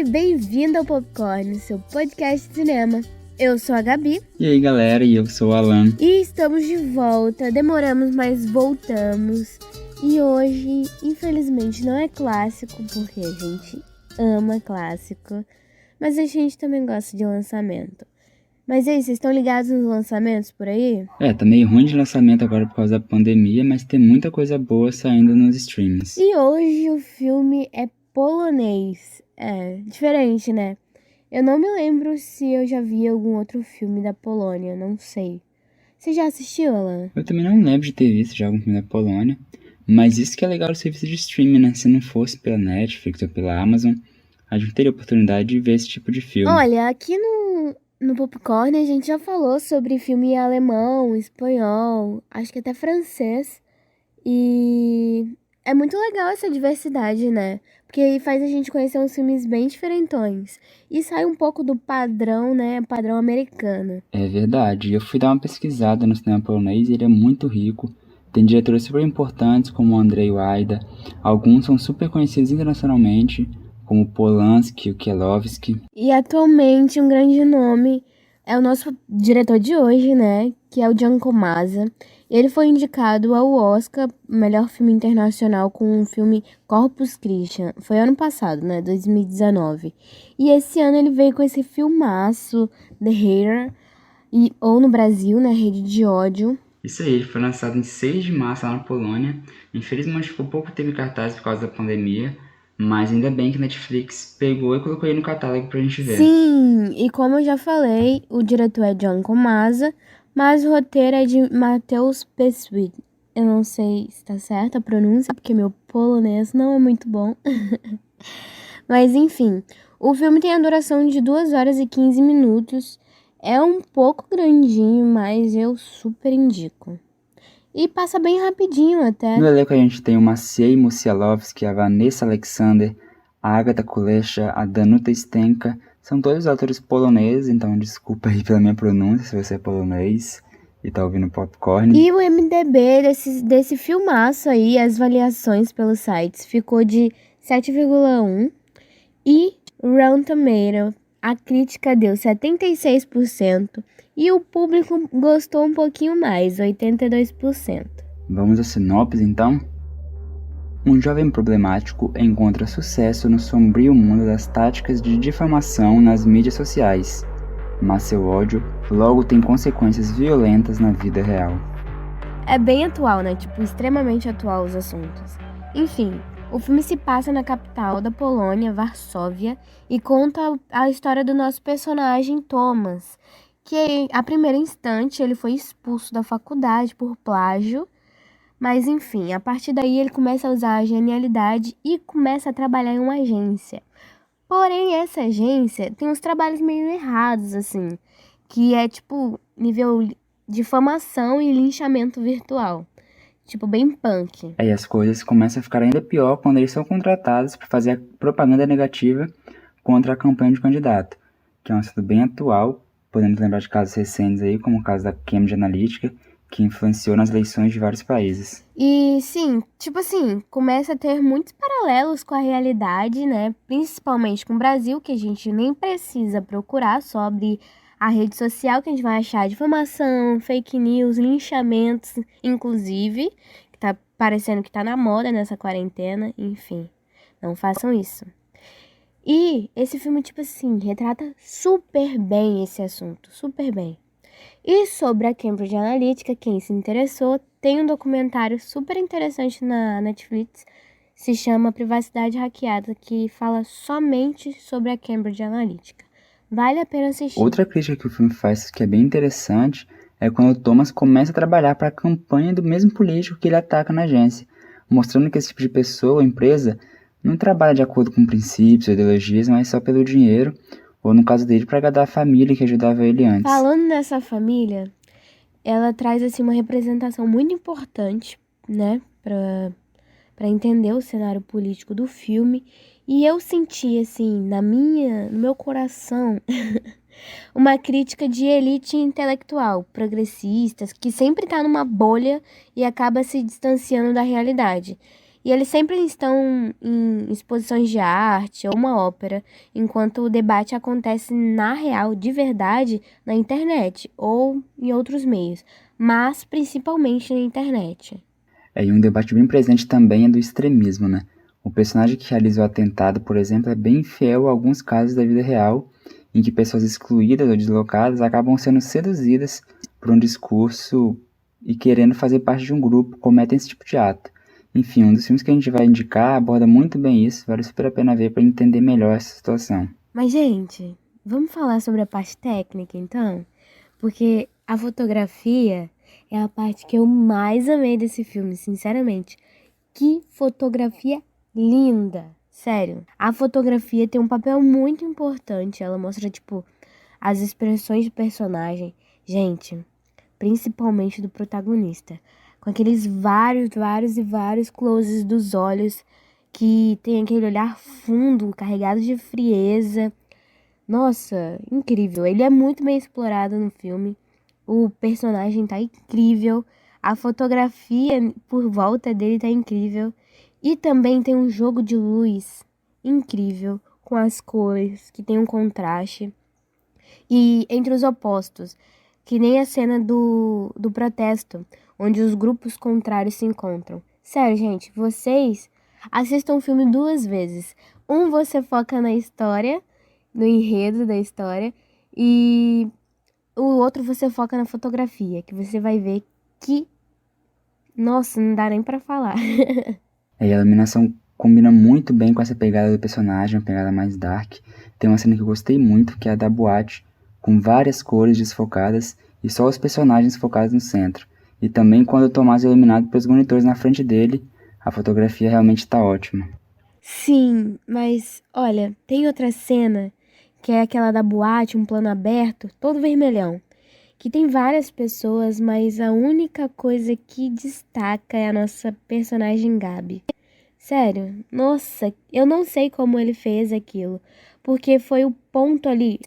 bem-vindo ao Popcorn, seu podcast de cinema. Eu sou a Gabi. E aí, galera, e eu sou o Alan. E estamos de volta, demoramos, mas voltamos. E hoje, infelizmente, não é clássico, porque a gente ama clássico, mas a gente também gosta de lançamento. Mas e aí, vocês estão ligados nos lançamentos por aí? Tá meio ruim de lançamento agora por causa da pandemia, mas tem muita coisa boa saindo nos streams. E hoje o filme é polonês. É, diferente, né? Eu não me lembro se eu já vi algum outro filme da Polônia, não sei. Você já assistiu, Alan? Eu também não lembro de ter visto já algum filme da Polônia, mas isso que é legal do serviço de streaming, né? Se não fosse pela Netflix ou pela Amazon, a gente teria a oportunidade de ver esse tipo de filme. Olha, aqui no Popcorn a gente já falou sobre filme alemão, espanhol, acho que até francês. E é muito legal essa diversidade, né? Porque aí faz a gente conhecer uns filmes bem diferentões. E sai um pouco do padrão, né? Padrão americano. É verdade, eu fui dar uma pesquisada no cinema polonês e ele é muito rico. Tem diretores super importantes como o Andrzej Wajda, alguns são super conhecidos internacionalmente, como o Polanski, o Kiełowski. E atualmente um grande nome é o nosso diretor de hoje, né? Que é o Jan Komasa. Ele foi indicado ao Oscar, melhor filme internacional, com o filme Corpus Christi. Foi ano passado, né? 2019. E esse ano ele veio com esse filmaço, The Hater, ou no Brasil, né? Rede de Ódio. Isso aí, ele foi lançado em 6 de março lá na Polônia. Infelizmente ficou pouco tempo em cartaz por causa da pandemia, mas ainda bem que a Netflix pegou e colocou ele no catálogo pra gente ver. Sim, e como eu já falei, o diretor é Jan Komasa, mas o roteiro é de Mateusz Peswit. Eu não sei se tá certa a pronúncia, porque meu polonês não é muito bom. Mas enfim, o filme tem a duração de 2 horas e 15 minutos. É um pouco grandinho, mas eu super indico. E passa bem rapidinho até. No elenco a gente tem o Maciej Musialowski, a Vanessa Alexander, a Agata Kulesza, a Danuta Stenka. São todos atores poloneses, então desculpa aí pela minha pronúncia se você é polonês e tá ouvindo Popcorn. E o MDB desse filmaço aí, as avaliações pelos sites, ficou de 7,1. E Rotten Tomatoes, a crítica deu 76% e o público gostou um pouquinho mais, 82%. Vamos à sinopse então? Um jovem problemático encontra sucesso no sombrio mundo das táticas de difamação nas mídias sociais, mas seu ódio logo tem consequências violentas na vida real. É bem atual, né? Tipo, extremamente atual os assuntos. Enfim, o filme se passa na capital da Polônia, Varsóvia, e conta a história do nosso personagem Thomas, que a primeiro instante ele foi expulso da faculdade por plágio. Mas enfim, a partir daí ele começa a usar a genialidade e começa a trabalhar em uma agência. Porém, essa agência tem uns trabalhos meio errados, assim, que é tipo nível difamação e linchamento virtual. Tipo, bem punk. Aí as coisas começam a ficar ainda pior quando eles são contratados para fazer a propaganda negativa contra a campanha de candidato, que é um assunto bem atual. Podemos lembrar de casos recentes aí, como o caso da Cambridge Analytica, que influenciou nas eleições de vários países. E sim, tipo assim, começa a ter muitos paralelos com a realidade, né? Principalmente com o Brasil, que a gente nem precisa procurar sobre a rede social, que a gente vai achar difamação, fake news, linchamentos, inclusive, que tá parecendo que tá na moda nessa quarentena, enfim. Não façam isso. E esse filme, tipo assim, retrata super bem esse assunto, super bem. E sobre a Cambridge Analytica, quem se interessou, tem um documentário super interessante na Netflix, se chama Privacidade Hackeada, que fala somente sobre a Cambridge Analytica. Vale a pena assistir. Outra crítica que o filme faz que é bem interessante é quando o Thomas começa a trabalhar para a campanha do mesmo político que ele ataca na agência, mostrando que esse tipo de pessoa, empresa, não trabalha de acordo com princípios ou ideologias, mas só pelo dinheiro, ou no caso dele, para agradar a família que ajudava ele antes. Falando nessa família, ela traz assim uma representação muito importante, né, para entender o cenário político do filme. E eu senti assim, no meu coração, uma crítica de elite intelectual, progressistas, que sempre tá numa bolha e acaba se distanciando da realidade. E eles sempre estão em exposições de arte ou uma ópera, enquanto o debate acontece na real, de verdade, na internet ou em outros meios, mas principalmente na internet. E um debate bem presente também é do extremismo, né? O personagem que realiza o atentado, por exemplo, é bem fiel a alguns casos da vida real, em que pessoas excluídas ou deslocadas acabam sendo seduzidas por um discurso e querendo fazer parte de um grupo, cometem esse tipo de ato. Enfim, um dos filmes que a gente vai indicar aborda muito bem isso, vale super a pena ver para entender melhor essa situação. Mas, gente, vamos falar sobre a parte técnica, então? Porque a fotografia é a parte que eu mais amei desse filme, sinceramente. Que fotografia linda! Sério, a fotografia tem um papel muito importante. Ela mostra, tipo, as expressões do personagem. Gente, principalmente do protagonista. Com aqueles vários closes dos olhos que tem aquele olhar fundo, carregado de frieza. Nossa, incrível. Ele é muito bem explorado no filme. O personagem tá incrível. A fotografia por volta dele tá incrível. E também tem um jogo de luz incrível com as cores, que tem um contraste. E entre os opostos, que nem a cena do protesto, onde os grupos contrários se encontram. Sério, gente, vocês assistam o filme duas vezes. Um você foca na história, no enredo da história, e o outro você foca na fotografia, que você vai ver que, nossa, não dá nem pra falar. E a iluminação combina muito bem com essa pegada do personagem, uma pegada mais dark. Tem uma cena que eu gostei muito, que é a da boate, com várias cores desfocadas e só os personagens focados no centro. E também quando o Tomás é iluminado pelos monitores na frente dele, a fotografia realmente está ótima. Sim, mas olha, tem outra cena que é aquela da boate, um plano aberto, todo vermelhão, que tem várias pessoas, mas a única coisa que destaca é a nossa personagem Gabi. Sério, nossa, eu não sei como ele fez aquilo, porque foi o ponto ali,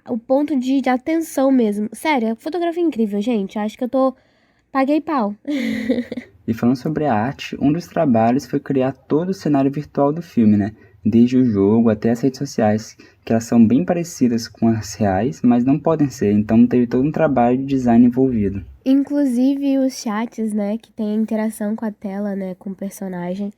o ponto de atenção mesmo. Sério, a fotografia é incrível, gente. Acho que paguei pau. E falando sobre a arte, um dos trabalhos foi criar todo o cenário virtual do filme, né? Desde o jogo até as redes sociais, que elas são bem parecidas com as reais, mas não podem ser, então teve todo um trabalho de design envolvido. Inclusive os chats, né, que tem a interação com a tela, né, com o personagem,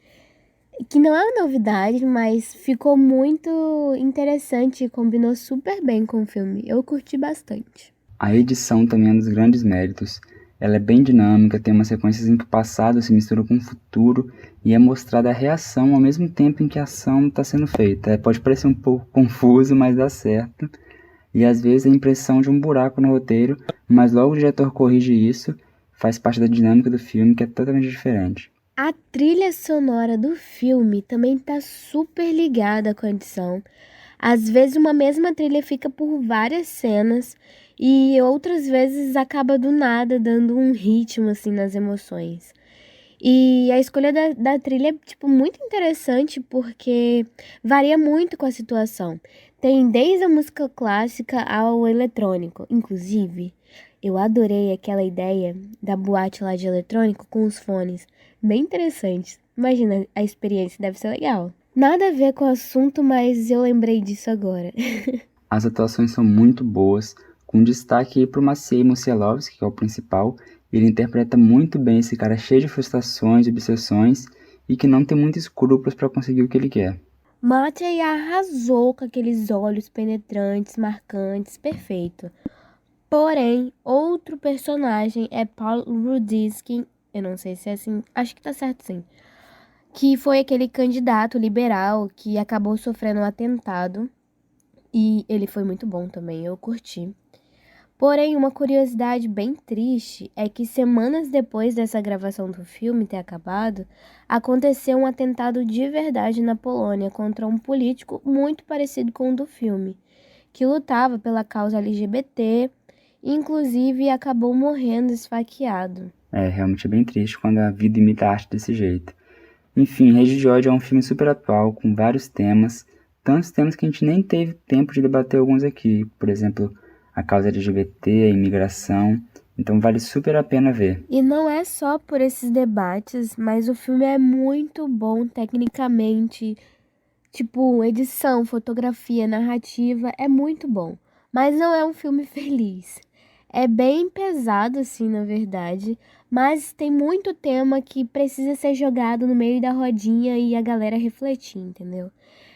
que não é uma novidade, mas ficou muito interessante e combinou super bem com o filme. Eu curti bastante. A edição também é um dos grandes méritos. Ela é bem dinâmica, tem umas sequências em que o passado se mistura com o futuro e é mostrada a reação ao mesmo tempo em que a ação está sendo feita. Pode parecer um pouco confuso, mas dá certo. E às vezes a impressão de um buraco no roteiro, mas logo o diretor corrige isso, faz parte da dinâmica do filme que é totalmente diferente. A trilha sonora do filme também tá super ligada com a edição. Às vezes uma mesma trilha fica por várias cenas e outras vezes acaba do nada dando um ritmo assim nas emoções. E a escolha da trilha é, tipo, muito interessante porque varia muito com a situação. Tem desde a música clássica ao eletrônico. Inclusive, eu adorei aquela ideia da boate lá de eletrônico com os fones. Bem interessantes. Imagina, a experiência deve ser legal. Nada a ver com o assunto, mas eu lembrei disso agora. As atuações são muito boas, com destaque para o Maciej Musielowski, que é o principal. Ele interpreta muito bem esse cara cheio de frustrações e obsessões e que não tem muitos escrúpulos para conseguir o que ele quer. Matei arrasou com aqueles olhos penetrantes, marcantes, perfeito. Porém, outro personagem é Paul Ruditsky, eu não sei se é assim, acho que tá certo sim, que foi aquele candidato liberal que acabou sofrendo um atentado e ele foi muito bom também, eu curti. Porém, uma curiosidade bem triste é que semanas depois dessa gravação do filme ter acabado, aconteceu um atentado de verdade na Polônia contra um político muito parecido com o do filme, que lutava pela causa LGBT e inclusive acabou morrendo esfaqueado. Realmente é bem triste quando a vida imita a arte desse jeito. Enfim, Rede de Ódio é um filme super atual, com vários temas, tantos temas que a gente nem teve tempo de debater alguns aqui, por exemplo, a causa LGBT, a imigração, Então vale super a pena ver. E não é só por esses debates, mas o filme é muito bom tecnicamente. Tipo, edição, fotografia, narrativa, é muito bom. Mas não é um filme feliz. É bem pesado, assim, na verdade. Mas tem muito tema que precisa ser jogado no meio da rodinha e a galera refletir, entendeu?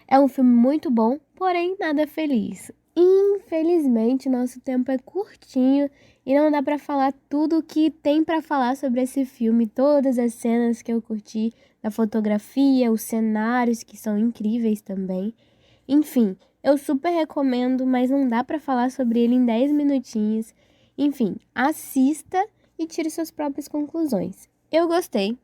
É um filme muito bom, porém nada feliz. Infelizmente, nosso tempo é curtinho e não dá pra falar tudo o que tem pra falar sobre esse filme, todas as cenas que eu curti, da fotografia, os cenários que são incríveis também. Enfim, eu super recomendo, mas não dá pra falar sobre ele em 10 minutinhos. Enfim, assista e tire suas próprias conclusões. Eu gostei.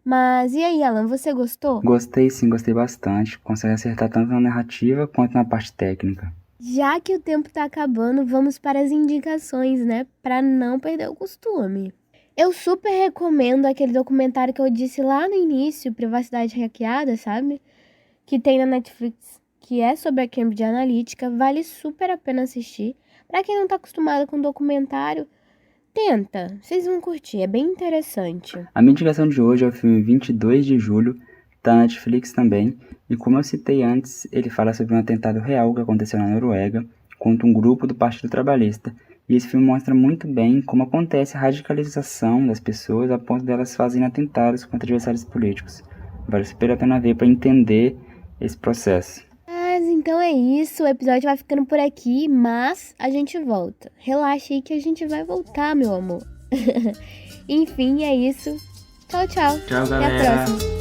Mas e aí, Alan, você gostou? Gostei sim, gostei bastante. Consegue acertar tanto na narrativa quanto na parte técnica. Já que o tempo tá acabando, vamos para as indicações, né? Pra não perder o costume. Eu super recomendo aquele documentário que eu disse lá no início, Privacidade Hackeada, sabe? Que tem na Netflix, que é sobre a Cambridge Analytica. Vale super a pena assistir. Pra quem não tá acostumado com documentário, tenta, vocês vão curtir, é bem interessante. A minha indicação de hoje é o filme 22 de Julho, tá na Netflix também, e como eu citei antes, ele fala sobre um atentado real que aconteceu na Noruega contra um grupo do Partido Trabalhista, e esse filme mostra muito bem como acontece a radicalização das pessoas a ponto delas fazerem atentados contra adversários políticos. Vale super a pena ver para entender esse processo. Mas então é isso, o episódio vai ficando por aqui, mas a gente volta. Relaxa aí que a gente vai voltar, meu amor. Enfim, é isso. Tchau, tchau. Tchau, Até a galera! próxima.